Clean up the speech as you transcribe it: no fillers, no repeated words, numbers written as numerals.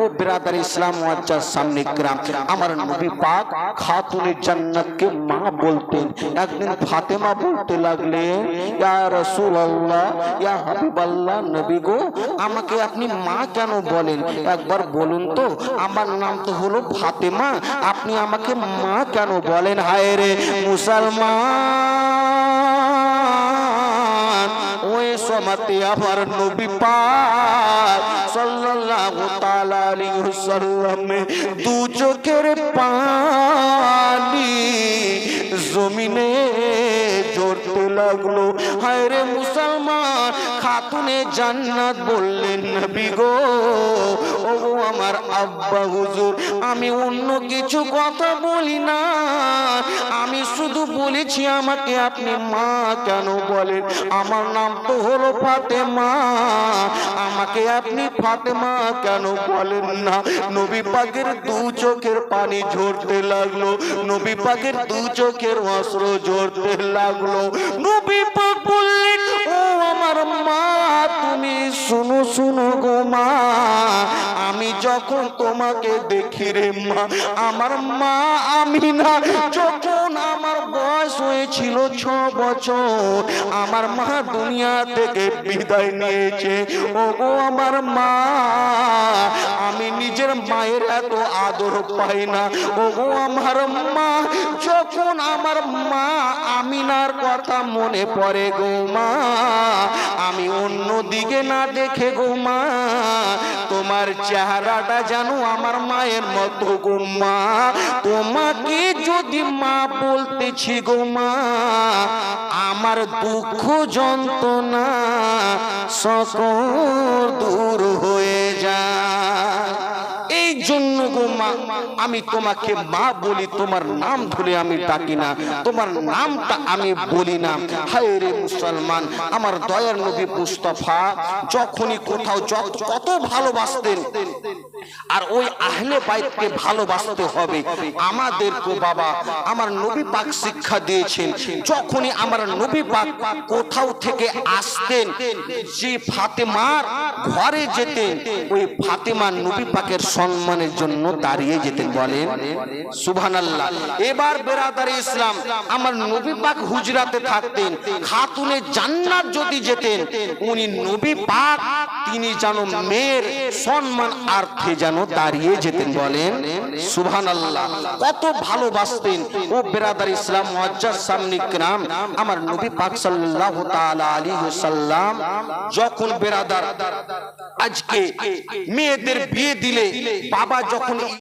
ও বিরাদার ইসলাম মুআজ্জাজ সামনে کرام, আমার নবী পাক খাতুনে জান্নাতকে মা বলতেন। একদিন ফাতেমা বলতে লাগলেন, ইয়া রাসূলুল্লাহ, ইয়া হাবিবাল্লাহ, নবী গো, আমাকে আপনি মা কেন বলেন? একবার বলুন তো, আমার নাম তো হলো ফাতেমা, আপনি আমাকে মা কেন বলেন? হায় রে মুসলমান, ওই সমাতে আমার নবী পাক সাল্লাল্লাহু তাআলা আলাইহি ওয়াসাল্লাম দু চোখের পানি জমিনে ঝরতে লাগলো। হায় রে মুসলমান, খাতুনে জান্নাত বললেন, নবী গো, ও আমার আব্বা হুজুর, আমি অন্য কিছু কথা বলি না, আমি শুধু বলেছি আমাকে আপনি মা কেন বলেন? আমার নাম তো হলো ফাতেমা, আমাকে আপনি ফাতেমা কেন বলেন না? নবী পাকের দু চোখের পানি ঝরতে লাগলো, নবী পাকের দু চোখের অশ্রু ঝরতে লাগলো। নবী পাক বললেন, ও আমার মা, তুমি শুনো শুনো গো মা, আমি যখন তোমাকে দেখি রে মা, আমার মা আমিনা যখন আমার বয়স হয়েছিল 6 বছর, আমার মা দুনিয়া থেকে বিদায় নিয়েছে। ও গো আমার মা, আমি নিজের মায়ের এত আদর পাই না। ও গো আমার মা, যখন আমার মা আমিনার কথা মনে পড়ে গো মা, আমি অন্য দিকে না দেখে গো মা, তোমার চেহারাটা জানো আমার মায়ের মতো গো মা, তোমাকে যদি মা বলতেছি গো মা, আমার দুঃখ যন্ত্রণা সকল দূর হয়ে যায়। এই জন্য গো মা, আমি তোমাকে মা বলি, তোমার নাম ধরে আমি ডাকি না, তোমার নামটা আমি বলি না। হায় রে মুসলমান, আমার দয়ার নবী মুস্তাফা যখনই কোথাও কত ভালোবাসতেন, আর ওই আহলে বাইতকে ভালোবাসতে হবে আমাদেরকে। বাবা আমার নবী পাক শিক্ষা দিয়েছেন, যখনই আমার নবী পাক কোথাও থেকে আসতেন, যে ফাতেমার ঘরে যেতেন, ওই ফাতেমা নবী পাকের সম্মানের জন্য দাঁড়িয়ে যেতেন। বলেন সুবহানাল্লাহ। এবার বেরাদারে ইসলাম, আমার নবী পাক হুজরাতে থাকতেন, খাতুনে জান্নাত যদি যেতেন, উনি নবী পাক তিনি যেন মেয়ের সম্মান আর্থে যেন দাঁড়িয়ে যেতেন। বলেন সুবহানাল্লাহ। কত ভালোবাসতেন। ও বেরাদার ইসলাম মুআজ্জাজ সামনে کرام, আমার নবী পাক সাল্লাল্লাহু তাআলা আলাইহি ওয়াসাল্লাম যখন বেরাদার আজকে মেয়েদের বিয়ে দিলে, বাবা যখন